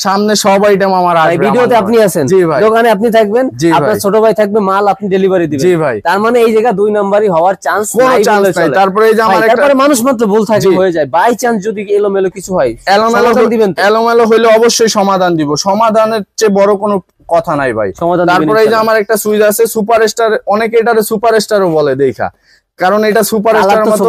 সামনে সব আইটেম আমার আসবে। ভিডিওতে আপনি আছেন, দোকানে আপনি থাকবেন, আপনার ছোট ভাই থাকবে, মাল আপনি ডেলিভারি দিবেন। জি ভাই, তার মানে এই জায়গা 2 নাম্বারই হওয়ার চান্স নাই। তারপরে এই যে আমার তারপরে মানুষ মাত্র ভুল থাকে হয়ে যায়, বাই চান্স যদি এলোমেলো কিছু হয়, এলোমেলো হইলে অবশ্যই সমাধান দিব, সমাধানের চেয়ে বড় কোনো কথা নাই ভাই। তারপরে এই যে আমার একটা সুইচ আছে সুপারস্টার, অনেকে এটারে সুপারস্টারও বলে দেখা, কারণ এটা সুপারস্টারের মতো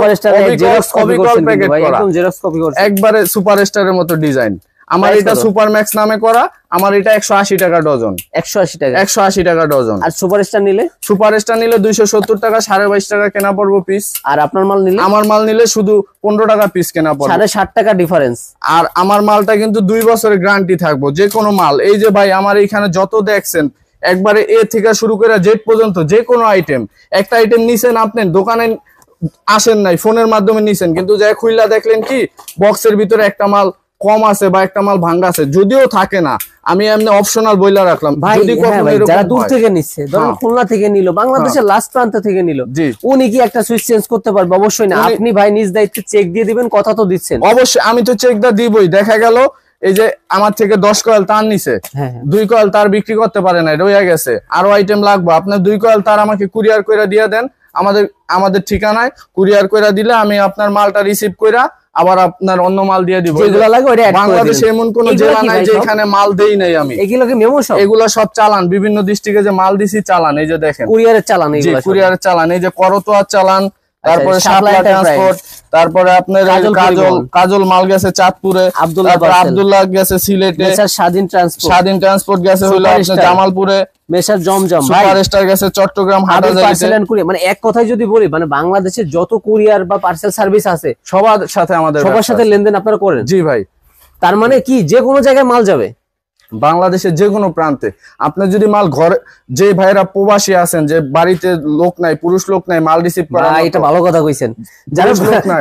একবারে সুপারস্টারের মতো ডিজাইন। আমার এটা সুপার ম্যাক্স নামে করা, আমার এটা 180 টাকা ডজন। 180 টাকা ডজন। আর সুপারস্টার নিলে 270 টাকা, 22.5 টাকা কেনা পড়বো পিস। আর আপনার মাল নিলে? আমার মাল নিলে শুধু 15 টাকা পিস কেনা পড়বে, 60 টাকা ডিফারেন্স। আর আমার মালটা কিন্তু 2 বছরের গ্যারান্টি থাকবো, যে কোনো মাল। এই যে ভাই আমার এইখানে যত দেখছেন একবারে এ থেকে শুরু করে জেড পর্যন্ত যে কোনো আইটেম, একটা আইটেম নিছেন আপনি দোকানে আসেন নাই, ফোনের মাধ্যমে নিছেন, কিন্তু যে খুইলা দেখলেন কি বক্সের ভিতরে একটা মাল কম আছে বা একটা মাল ভাঙ্গা আছে, যদিও থাকে না, আমি এমনি অপশনাল বইলা রাখলাম। যদি কখনো এরকম যারা দূর থেকে নিচ্ছে, ধরুন খুলনা থেকে নিল, বাংলাদেশের লাস্ট প্রান্ত থেকে নিল, উনি কি একটা সুইচ চেঞ্জ করতে পারবে? অবশ্যই না। আপনি ভাই নিজ দায়িত্বে চেক দিয়ে দিবেন, কথা তো দিচ্ছেন। অবশ্যই আমি তো চেকটা দিবই। দেখা গেল এই যে আমার থেকে 10 কয়েল তার নিছে, 2 কয়েল তার বিক্রি করতে পারে না, রয়ে গেছে, আরো আইটেম লাগবে, আপনার 2 কয়েল তার আমাকে কুরিয়ার করে দিয়ে দেন, আমাদের ঠিকানায় কুরিয়ার করে দিলে আমি আপনার মালটা রিসিভ কইরা আবার আপনার অন্য মাল দিয়ে দিব। বাংলাদেশে এমন কোন জেলা নাই যে এখানে মাল দেই নাই আমি। এগুলো সব চালান, বিভিন্ন ডিস্ট্রিক্টে যে মাল দিছি চালান, এই যে দেখেন কুরিয়ারের চালান, কুরিয়ারের চালান, এই যে করতোয়ার চালান, তারপরে সাপ্লাই ট্রান্সপোর্ট, তারপরে আপনার কাজল মাল গেছে চাঁদপুরে, আব্দুল্লাহ গেছে সিলেটে, স্বাধীন ট্রান্সপোর্ট গেছে হলো আপনার জামালপুরে, মেসার জমজম, সুপারস্টার গেছে চট্টগ্রাম হাটাজারিতে। মানে এক কথায় যদি বলি, মানে বাংলাদেশে যত কুরিয়ার বা পার্সেল সার্ভিস আছে সবার সাথে সবার সাথে লেনদেন আপনারা করেন? জি ভাই। তার মানে কি যে কোনো জায়গায় মাল যাবে, বাংলাদেশের যে কোনো প্রান্তে। আপনার যদি মাল ঘরে, যে ভাইরা প্রবাসী আছেন, যে বাড়িতে লোক নাই, পুরুষ লোক নাই, মাল রিসিভ করা, এটা ভালো কথা কইছেন।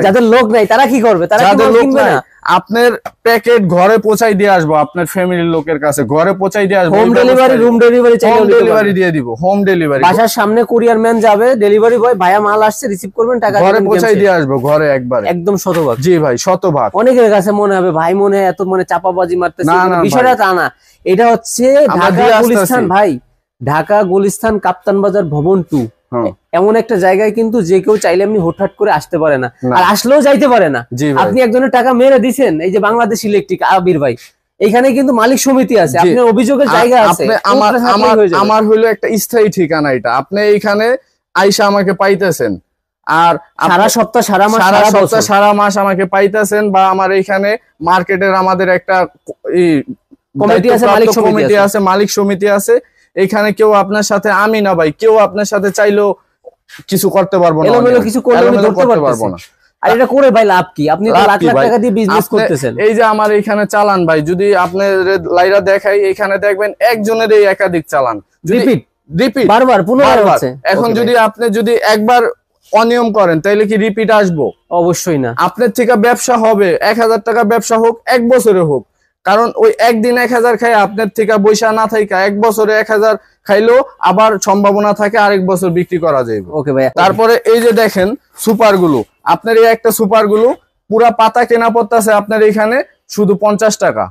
যাদের লোক নাই তারা কি করবে? তারা কিনবে না। আপনার প্যাকেট ঘরে পৌঁছাই দিয়ে আসবো, আপনার ফ্যামিলির লোকের কাছে ঘরে পৌঁছাই দিয়ে আসবো। Home delivery, room delivery, home delivery দিয়ে দিব, হোম ডেলিভারি। বাসার সামনে কুরিয়ার ম্যান যাবে, ডেলিভারি বয়, ভাইয়া মাল আসছে, রিসিভ করবেন, টাকা ঘরে পৌঁছাই দিয়ে আসবো, ঘরে একবারে, একদম শতভাগ। জি ভাই, শতভাগ। অনেকের কাছে মনে হবে ভাই মনে হয় এত মানে চাপাবাজি মারতেছে, বিষয়টা তা না। এটা হচ্ছে ঢাকা গুলিস্তান ভাই, ঢাকা গুলিস্তান কাপ্তান বাজার ভবন 2, এমন একটা জায়গায় কিন্তু যে কেউ চাইলে আপনি হুটহাট করে আসতে পারে না, আর আসলেও যাইতে পারে না। আপনি একজনের টাকা মেরে দিছেন, এই যে বাংলাদেশ ইলেকট্রিক আবির ভাই, এখানে কিন্তু মালিক সমিতি আছে, আপনার অভিযোগের জায়গা আছে। আমার হইলো একটা স্থায়ী ঠিকানা, এটা আপনি এইখানে আইসা আমাকে পাইতেছেন, আর সারা সপ্তাহ সারা মাস আমাকে পাইতেছেন, বা আমার এইখানে মার্কেটের আমাদের একটা কমিটি আছে, মালিক সমিতি আছে, এখানে কেউ আপনার সাথে, আমি না ভাই, কেউ আপনার সাথে চাইলেও কিছু করতে পারবো না, কিছু করতে পারবো না। আর এটা করে ভাই লাভ কি? আপনি তো লাখ লাখ টাকা দিয়ে বিজনেস করতেছেন। এই যে আমার এখানে চালান ভাই, যদি আপনার লাইরা দেখাই, এখানে দেখবেন একজনের এই একাধিক চালান, রিপিট বারবার পুনরায় হচ্ছে। এখন যদি আপনি যদি একবার অনিয়ম করেন তাইলে কি রিপিট আসবো? অবশ্যই না। আপনার থেকে ব্যবসা হবে, 1000 টাকা ব্যবসা হোক, 1 বছরে হোক, কারণ ওই একদিন 1000 খাই আপনার থেকে বৈশা না থাকা 1 বছরে 1000 খাইলেও আবার সম্ভাবনা থাকে আরেক বছর বিক্রি করা যাবে। ওকে ভাই। তারপরে এই যে দেখেন সুপার গুলো, আপনার এই একটা সুপার গুলো পুরা পাতা কেনা পড়তেছে আপনার এখানে শুধু 50 টাকা।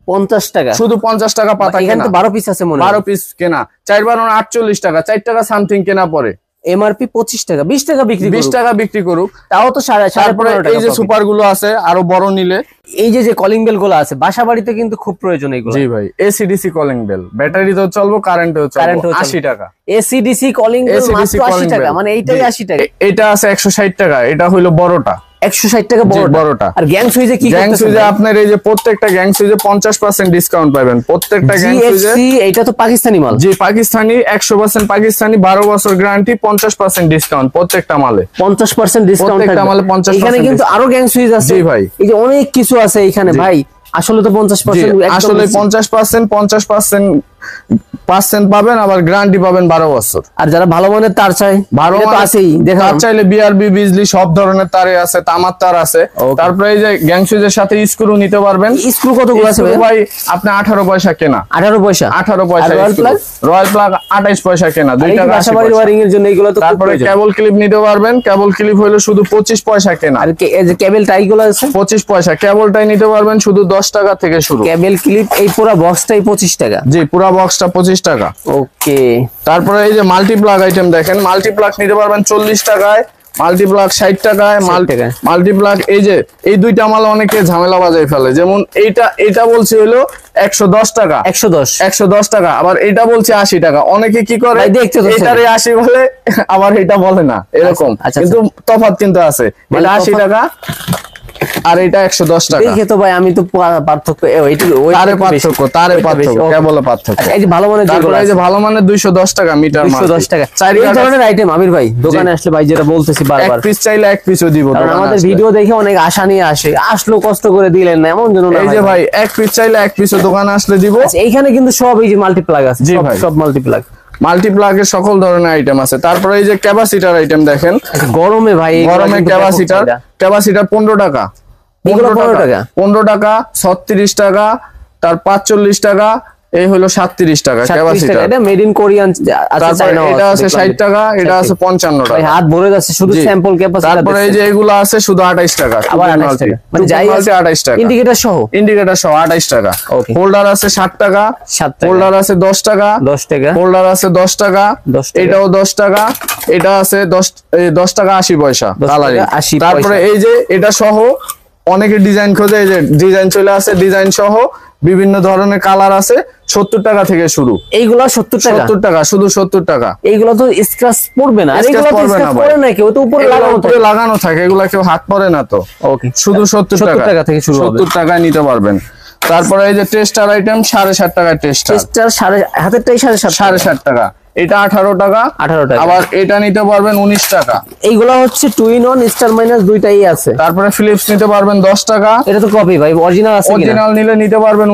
50 টাকা, শুধু 50 টাকা পাতা কেনা। এখানে তো 12 পিস আছে মনে হয়। 12 পিস কেনা, 4 বার 48 টাকা, 4 টাকা সামথিং কেনা পড়ে। এমআরপি 25 টাকা, 20 টাকা বিক্রি, 20 টাকা বিক্রি করুক, তাও তো 15.5 টাকা। এই যে সুপার গুলো আছে আরো বড় নিলে, এই যে কলিং বেল গুলো আছে বাসা বাড়িতে কিন্তু খুব প্রয়োজন এগুলো। জি ভাই, এসিডিসি কলিং বেল, ব্যাটারিতেও চলবো, কারেন্টেও চলবো, 80 টাকা। এসিডিসি কলিং বেল মাত্র 80 টাকা, মানে এইটাই 80 টাকা। এটা আছে 160 টাকা, এটা হলো বড়টা 160 টাকা বড়টা। আর গ্যাং সুইজে কি গ্যাং সুইজে আপনার এই যে প্রত্যেকটা গ্যাং সুইজে 50% ডিসকাউন্ট পাবেন, প্রত্যেকটা গ্যাং সুইজে। এটা তো পাকিস্তানি মাল। জি পাকিস্তানি, 100% পাকিস্তানি, 12 বছর গ্যারান্টি, 50% ডিসকাউন্ট প্রত্যেকটা মালে, 50% ডিসকাউন্ট প্রত্যেকটা মালে 50%। এখানে কিন্তু আরো গ্যাং সুইজ আছে। জি ভাই, এই যে অনেক কিছু আছে এখানে ভাই, আসলে তো 50%, আসলে 50% পার্সেন্ট পাবেন, আবার গ্যারান্টি পাবেন 12 বছর। আর যারা ভালো মানের তার চাই, ভালো তো আছেই, তার চাইলে বিআরবি, বিজলি সব ধরনের তারে আছে, তামার তার আছে। তারপরে এই যে গ্যাং সুইচের সাথে স্ক্রু নিতে পারবেন। স্ক্রু কতগুলো আছে ভাই? আপনি 18 পয়সা কেনা। 18 পয়সা। 18 পয়সা। রয়্যাল প্লাগ 28 পয়সা কেনা। 2 টাকা 80 পয়সা। ওয়্যারিং এর জন্য এগুলো তো। তারপরে কেবল ক্লিপ নিতে পারবেন। কেবল ক্লিপ হলো শুধু 25 পয়সা কেনা। আর এই যে কেবল টাইগুলো আছে 25 পয়সা। কেবলটাই নিতে পারবেন শুধু 10 টাকা থেকে শুরু। কেবল ক্লিপ এই পুরো বক্সটাই 25 টাকা। জি, পুরো বক্সটা 25 টাকা। ওকে। তারপরে এই যে মাল্টি প্লাগ আইটেম দেখেন, মাল্টি প্লাগ নিতে পারবেন 40 টাকায়, মাল্টি প্লাগ 60 টাকায়, মাল্টি প্লাগ এই যে এই দুইটা মাল অনেকে ঝামেলা বাজায় ফেলে। যেমন এইটা বলছি হলো 110 টাকা, 110 টাকা, আবার এটা বলছে 80 টাকা। অনেকে কি করে এটারে 80 বলে, আবার এটা বলে না, এরকম। কিন্তু তফাৎ কিন্তু আছে, এটা 80 টাকা আর এটা 110 টাকা। দেখে তো ভাই আমি তো পার্থক্য, তারে পার্থক্য কেবল পার্থক্য। এই যে ভালো মানের, তারপরে এই যে ভালো মানের 210 টাকা মিটার, 210 টাকা। এই ধরনের আইটেম আমির ভাই দোকানে আসলে ভাই যেটা বলতেছি বারবার, এক পিস চাইলে এক পিসও দিব। কারণ আমাদের ভিডিও দেখে অনেক আশা নিয়ে আসে, আসলো কষ্ট করে দিলেন না এমন জন্য না। এই যে ভাই এক পিস চাইলে এক পিসও দোকানে আসলে দিব। এইখানে কিন্তু সব এই যে মাল্টিপ্লাগ আছে, সব মাল্টিপ্লাগ। মাল্টিপ্লাগের সকল ধরনের আইটেম আছে। তারপরে এই যে ক্যাপাসিটার আইটেম দেখেন, গরমে ভাই, গরমে ক্যাপাসিটার 15 টাকা, 15 টাকা, 36 টাকা, তার 45 টাকা, এই হলো 37 টাকা ক্যাপাসিটার। এটা মেড ইন কোরিয়ান আছে, চায়না। এটা আছে 60 টাকা, এটা আছে 55 টাকা। ভাই হাত ভরে যাচ্ছে শুধু স্যাম্পল ক্যাপাসিটার। তারপরে এই যে এগুলো আছে শুধু 28 টাকা, আবার 28 টাকা, মানে যাই আছে 28 টাকা, ইন্ডিকেটর সহ 28 টাকা। হোল্ডার আছে 60 টাকা, হোল্ডার আছে 10 টাকা, হোল্ডার আছে 10 টাকা, এটাও 10 টাকা, এটা আছে 10 টাকা 80 পয়সা কালারিং। তারপরে এই যে এটা সহ অনেকে ডিজাইন খোঁজে, এই যে ডিজাইন চলে আসে, ডিজাইন সহ বিভিন্ন ধরনের কালার আছে, 70 টাকা থেকে শুরু। এইগুলা 70 টাকা, শুধু 70 টাকা। এইগুলো তো স্ক্র্যাচ পড়বে না, আর এগুলো তো স্ক্র্যাচ পড়ে না, কেউ তো উপরে লাগানো থাকে, এগুলা কেউ হাত পড়ে না তো। ওকে, শুধু 70 টাকা থেকে শুরু, 70 টাকায় নিতে পারবেন। তারপরে এই যে টেস্টার আইটেম 7.5 টাকায় টেস্টার, হাতেরটাই 7.5 টাকা। এটা 18 টাকা, আবার এটা নিতে পারবেন 19 টাকা। এইগুলা হচ্ছে two in one, star minus দুইটাই আছে। তারপরে ফিলিপস নিতে পারবেন 10 টাকা। এটা তো কপি ভাই, অরিজিনাল আছে কিনা? অরিজিনাল নিলে নিতে পারবেন